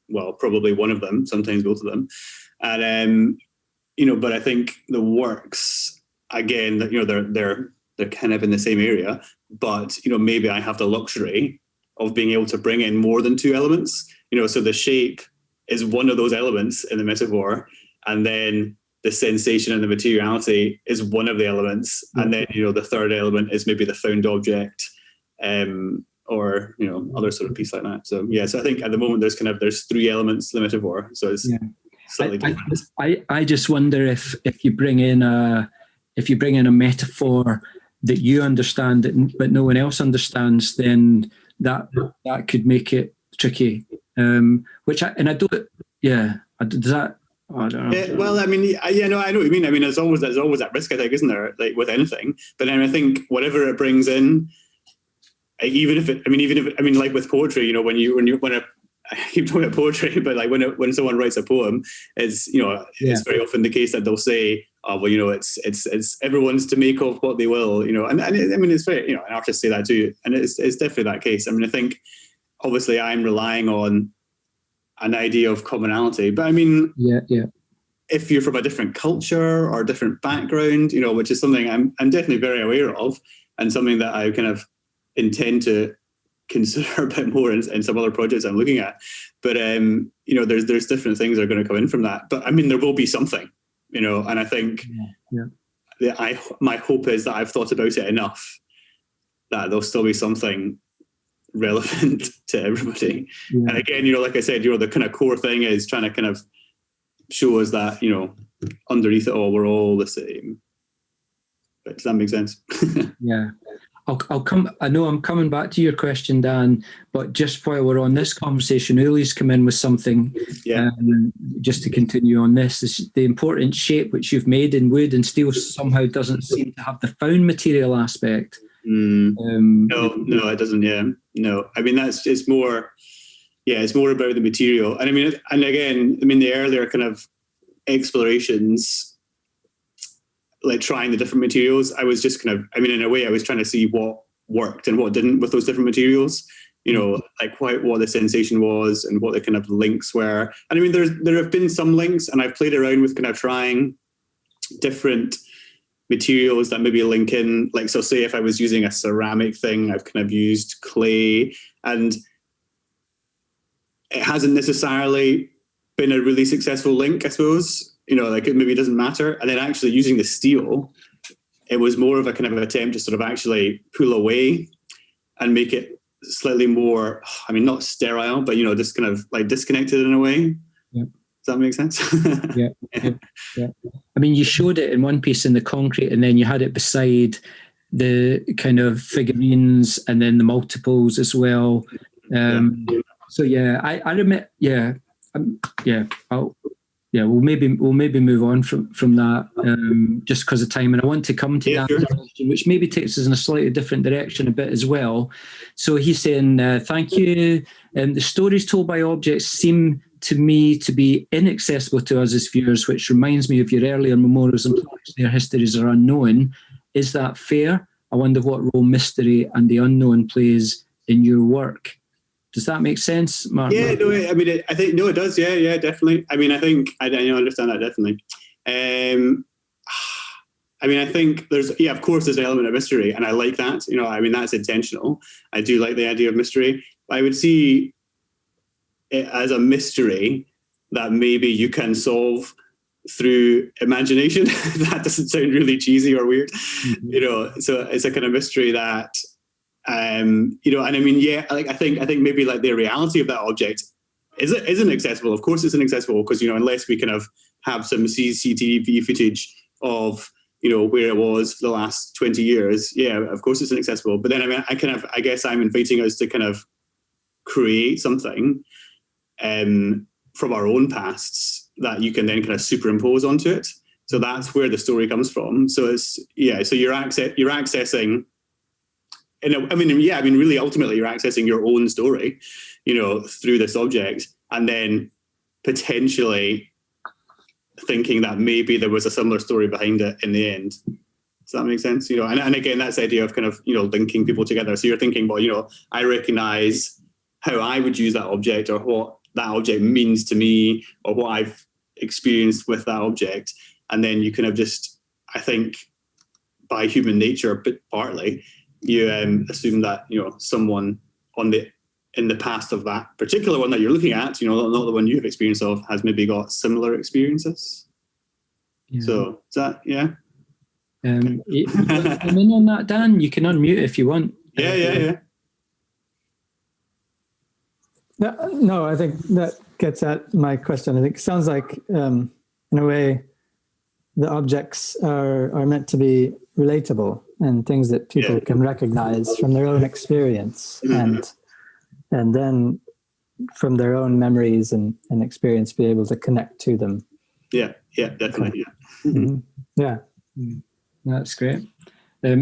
well, probably one of them, sometimes both of them, and but I think the works, again, that they're kind of in the same area, but maybe I have the luxury of being able to bring in more than two elements. So the shape is one of those elements in the metaphor, and then the sensation and the materiality is one of the elements, and then the third element is maybe the found object, or other sort of piece like that. So so I think at the moment there's three elements to the metaphor, so it's slightly different. I just wonder if you bring in a metaphor that you understand but no one else understands, then that could make it tricky. Does that? I don't know. Yeah, well, I mean, I know what you mean. I mean, there's always that risk, I think, isn't there? Like with anything. But then I think whatever it brings in, even if like with poetry, when I keep talking about poetry, but like when someone writes a poem, it's very often the case that they'll say, oh, well, it's everyone's to make of what they will, and I mean, it's very, and artists say that too, and it's definitely that case. I mean, I think obviously I'm relying on an idea of commonality, but I mean, if you're from a different culture or a different background, which is something I'm definitely very aware of, and something that I kind of intend to consider a bit more in some other projects I'm looking at. But there's different things that are going to come in from that. But I mean, there will be something, and I think my hope is that I've thought about it enough that there'll still be something relevant to everybody. And again, like I said, the kind of core thing is trying to kind of show us that underneath it all, we're all the same. But does that make sense? I'll come. I know I'm coming back to your question, Dan, but just while we're on this conversation, Uli's come in with something. Just to continue on this, the important shape which you've made in wood and steel somehow doesn't seem to have the found material aspect. No, it doesn't. Yeah, no. I mean, it's more about the material. And I mean, and again, I mean, the earlier kind of explorations, like trying the different materials, I was just kind of, I mean, in a way, I was trying to see what worked and what didn't with those different materials. You know, like what the sensation was and what the kind of links were. And I mean, there have been some links, and I've played around with kind of trying different materials that maybe link in. Like, so say if I was using a ceramic thing, I've kind of used clay, and it hasn't necessarily been a really successful link, I suppose. You know, like it maybe doesn't matter. And then actually using the steel, it was more of a kind of an attempt to sort of actually pull away and make it slightly more, I mean, not sterile, but, you know, just kind of like disconnected in a way. Yeah. Does that make sense? Yeah. I mean, you showed it in one piece in the concrete, and then you had it beside the kind of figurines and then the multiples as well. So yeah, I admit, we'll maybe move on from that, just because of time, and I want to come to that question, which maybe takes us in a slightly different direction a bit as well. So he's saying, thank you. The stories told by objects seem to me to be inaccessible to us as viewers, which reminds me of your earlier memorials and plaques. Their histories are unknown. Is that fair? I wonder what role mystery and the unknown plays in your work. Does that make sense, Martin? Yeah, no, I mean, I think, no, it does. Yeah, definitely. I mean, I think, I understand that, definitely. I mean, I think there's, of course, there's an element of mystery, and I like that. You know, I mean, that's intentional. I do like the idea of mystery. I would see it as a mystery that maybe you can solve through imagination. That doesn't sound really cheesy or weird, you know. So it's a kind of mystery that, you know, and I mean, I think maybe like the reality of that object isn't accessible. Of course, it's inaccessible because, you know, unless we kind of have some CCTV footage of, you know, where it was for the last 20 years. Yeah, of course, it's inaccessible. But then, I mean, I guess I'm inviting us to kind of create something from our own pasts that you can then kind of superimpose onto it. So that's where the story comes from. So it's, so you're accessing, really, ultimately, you're accessing your own story, you know, through this object, and then potentially thinking that maybe there was a similar story behind it in the end. Does that make sense? You know, and again, that's the idea of kind of, you know, linking people together. So you're thinking, well, you know, I recognize how I would use that object, or what that object means to me, or what I've experienced with that object. And then you kind of just, I think, by human nature, but partly, you assume that, you know, someone in the past of that particular one that you're looking at, you know, not the one you have experience of, has maybe got similar experiences. Yeah. So is that, you come in on that, Dan? You can unmute if you want. Yeah. No, I think that gets at my question. I think it sounds like, in a way, the objects are meant to be relatable and things that people can recognize from their own experience, and then from their own memories and experience, be able to connect to them. Yeah, definitely. Yeah. That's great.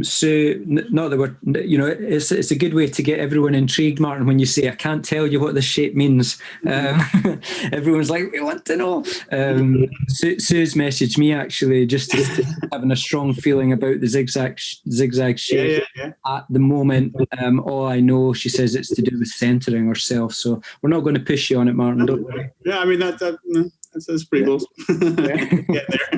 So not that we're, you know, it's a good way to get everyone intrigued, Martin, when you say, I can't tell you what this shape means. Everyone's like, we want to know. Sue's messaged me, actually, just having a strong feeling about the zigzag shape. Yeah. At the moment, all I know, she says, it's to do with centering herself. So we're not going to push you on it, Martin, don't worry. Yeah, I mean, that's pretty close. Get there.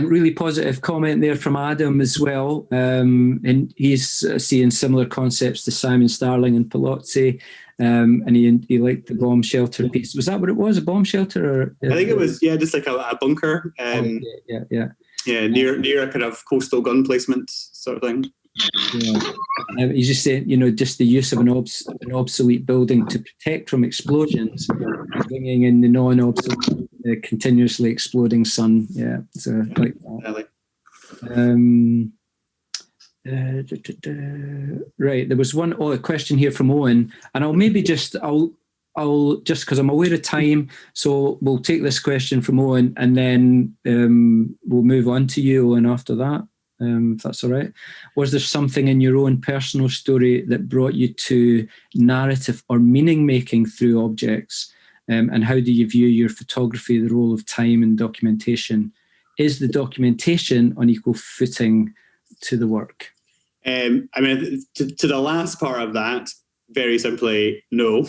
Really positive comment there from Adam as well, and he's seeing similar concepts to Simon Starling and Palozzi, and he liked the bomb shelter piece. Was that what it was, a bomb shelter? Or, I think it was, just like a bunker. Yeah, near a kind of coastal gun placement sort of thing. Yeah. He's just saying, you know, just the use of an obsolete building to protect from explosions, bringing in the non-obsolete, continuously exploding sun. Yeah, so like that. Right, there was a question here from Owen, and I'll just because I'm aware of time, so we'll take this question from Owen, and then we'll move on to you, Owen, after that. If that's all right. Was there something in your own personal story that brought you to narrative or meaning making through objects? And how do you view your photography, the role of time and documentation? Is the documentation on equal footing to the work? I mean, to the last part of that, very simply, no.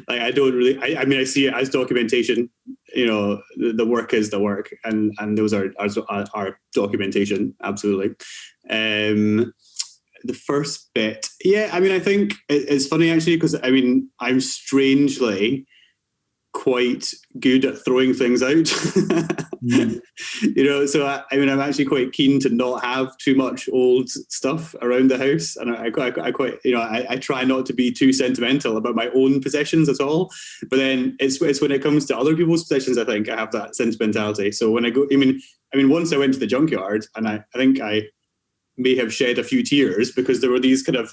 Like, I don't really. I mean, I see it as documentation. You know, the work is the work, and those are documentation, absolutely. The first bit, yeah. I mean, I think it's funny actually, because I mean, I'm strangely quite good at throwing things out. You know, so I mean, I'm actually quite keen to not have too much old stuff around the house, and I quite, you know, I try not to be too sentimental about my own possessions at all. But then it's when it comes to other people's possessions, I think I have that sentimentality. So when I go, I mean, once I went to the junkyard, and I think I may have shed a few tears, because there were these kind of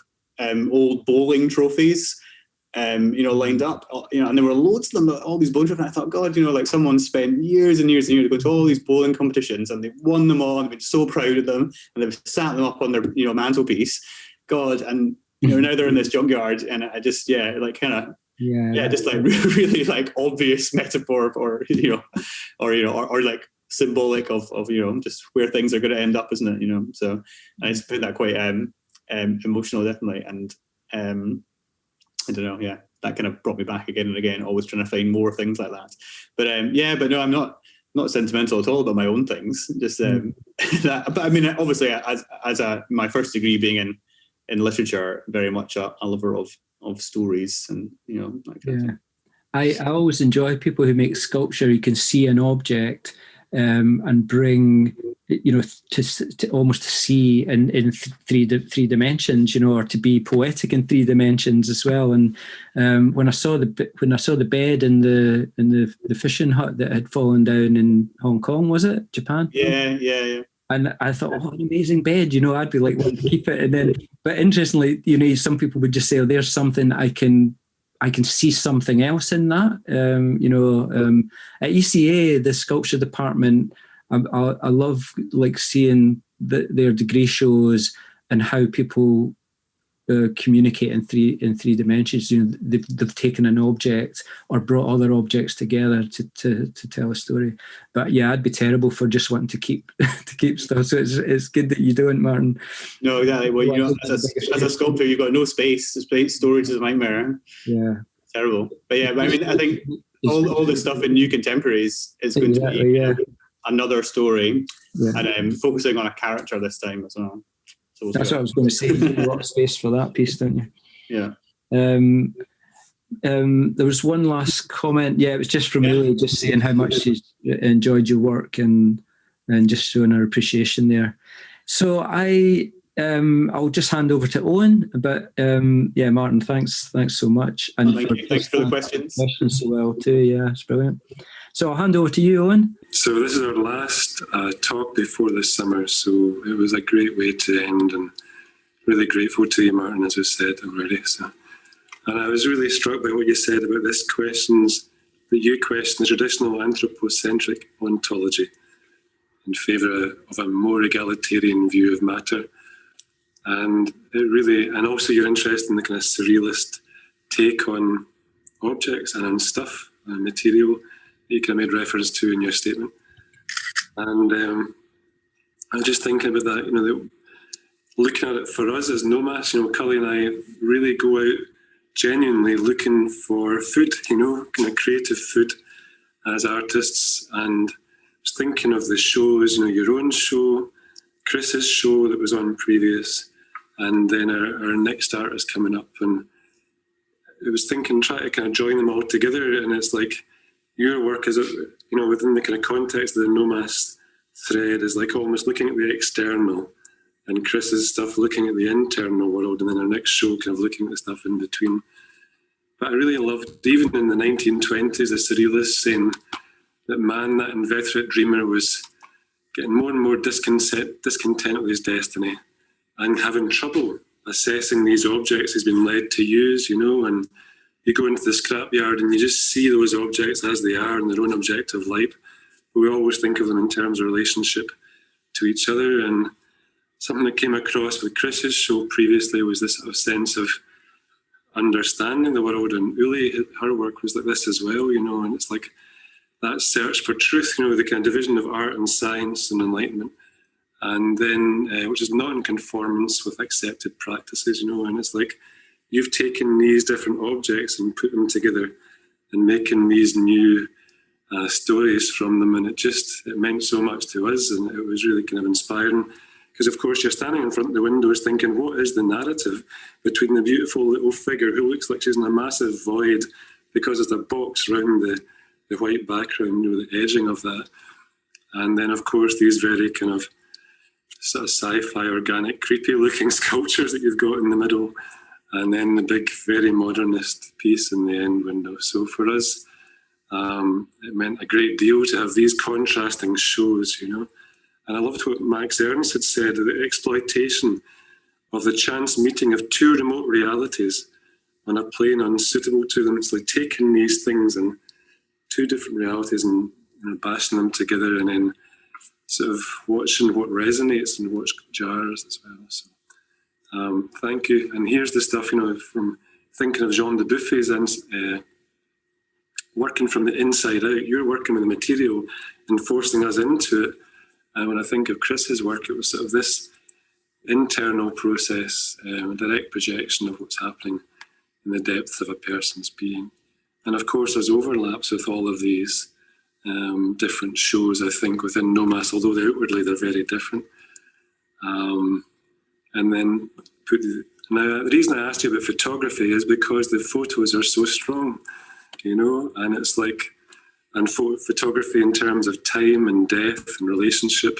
old bowling trophies, you know, lined up, you know, and there were loads of them, all these bowling trophies. And I thought, God, you know, like, someone spent years and years and years to go to all these bowling competitions, and they've won them all, and they've been so proud of them, and they've sat them up on their, you know, mantelpiece. God, and you know, now they're in this junkyard, and I just, like, kind of, just like really like obvious metaphor, or you know, or like symbolic of you know, just where things are going to end up, isn't it? You know, so I just find that quite emotional, definitely, and I don't know, that kind of brought me back again and again, always trying to find more things like that. But but no, I'm not sentimental at all about my own things. Just that. But I mean, obviously, as my first degree being in literature, very much a lover of stories, and you know, that kind of thing. I always enjoy people who make sculpture. You can see an object and bring, you know, to almost to see in three dimensions, you know, or to be poetic in 3 dimensions as well. And when I saw the bed in the fishing hut that had fallen down in Hong Kong, was it Japan? Yeah. And I thought, oh, an amazing bed, you know, I'd be like, wanting to keep it. And then, but interestingly, you know, some people would just say, oh, there's something I can see something else in that. You know, at ECA, the sculpture department, I love like seeing their degree shows and how people communicate in three dimensions. You know, they've taken an object or brought other objects together to tell a story. But yeah, I'd be terrible for just wanting to keep stuff. So it's good that you don't, Martin. No, exactly. Well, you know, as a sculptor, you've got no space. Storage is a nightmare. Yeah, terrible. But yeah, I mean, I think all the stuff in New Contemporaries is going to be another story, and focusing on a character this time as well. So that's what I was going to say. You need a lot of space for that piece, don't you? Yeah. There was one last comment. Yeah, it was just from Lily, just saying how much she enjoyed your work and just showing her appreciation there. So I'll just hand over to Owen. But Martin, thanks so much. And thanks for the questions. Questions so well too. Yeah, it's brilliant. So I'll hand over to you, Owen. So this is our last talk before this summer, so it was a great way to end, and really grateful to you, Martin, as we said already. So, and I was really struck by what you said about this that you question the traditional anthropocentric ontology in favour of a more egalitarian view of matter. And and also your interest in the kind of surrealist take on objects and on stuff and material that you kind of made reference to in your statement. And I was just thinking about that, you know, looking at it for us as Nomas, you know, Cully and I really go out genuinely looking for food, you know, kind of creative food as artists. And I was thinking of the shows, you know, your own show, Chris's show that was on previous, and then our next artist coming up. And I was thinking, try to kind of join them all together. And it's like, your work is, you know, within the kind of context of the Nomas thread, is like almost looking at the external, and Chris's stuff looking at the internal world, and then our next show kind of looking at the stuff in between. But I really loved, even in the 1920s, the surrealists saying that man, that inveterate dreamer, was getting more and more discontent with his destiny and having trouble assessing these objects he's been led to use, you know, and you go into the scrapyard and you just see those objects as they are in their own objective light. But we always think of them in terms of relationship to each other. And something that came across with Chris's show previously was this sort of sense of understanding the world. And Uli, her work was like this as well, you know, and it's like that search for truth, you know, the kind of division of art and science and enlightenment. and then which is not in conformance with accepted practices, and it's like you've taken these different objects and put them together and making these new stories from them, and it meant so much to us, and it was really kind of inspiring, because of course you're standing in front of the windows thinking, what is the narrative between the beautiful little figure who looks like she's in a massive void because there's a box around the white background, the edging of that, and then of course these very kind of sort of sci-fi organic creepy looking sculptures that you've got in the middle, and then the big very modernist piece in the end window. So for us, it meant a great deal to have these contrasting shows, And I loved what Max Ernst had said, the exploitation of the chance meeting of two remote realities on a plane unsuitable to them. It's like taking these things and two different realities and bashing them together, and then sort of watching what resonates and what jars as well. So thank you. And here's the stuff, from thinking of Jean Dubuffet's working from the inside out. You're working with the material and forcing us into it. And when I think of Chris's work, it was sort of this internal process, a direct projection of what's happening in the depth of a person's being. And of course, there's overlaps with all of these different shows, I think, within Nomas, although outwardly they're very different. And then now, the reason I asked you about photography is because the photos are so strong, and it's like, and photography in terms of time and death and relationship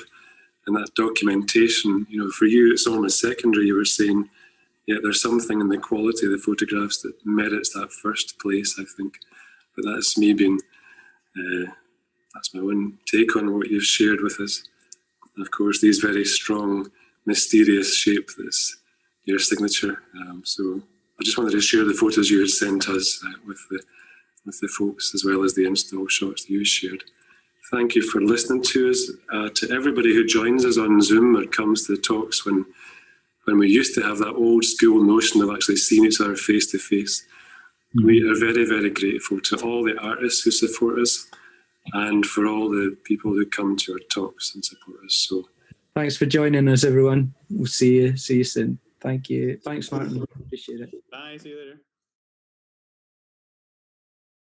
and that documentation, for you, it's almost secondary. You were saying, yeah, there's something in the quality of the photographs that merits that first place, I think. But that's me being, that's my own take on what you've shared with us. And of course, these very strong, mysterious shape that's your signature. So I just wanted to share the photos you had sent us with the folks, as well as the install shots that you shared. Thank you for listening to us. To everybody who joins us on Zoom or comes to the talks when we used to have that old school notion of actually seeing each other face to face. We are very, very grateful to all the artists who support us and for all the people who come to our talks and support us. So thanks for joining us, everyone. We'll see you soon. Thank you. Thanks, Martin. Appreciate it. Bye. See you later.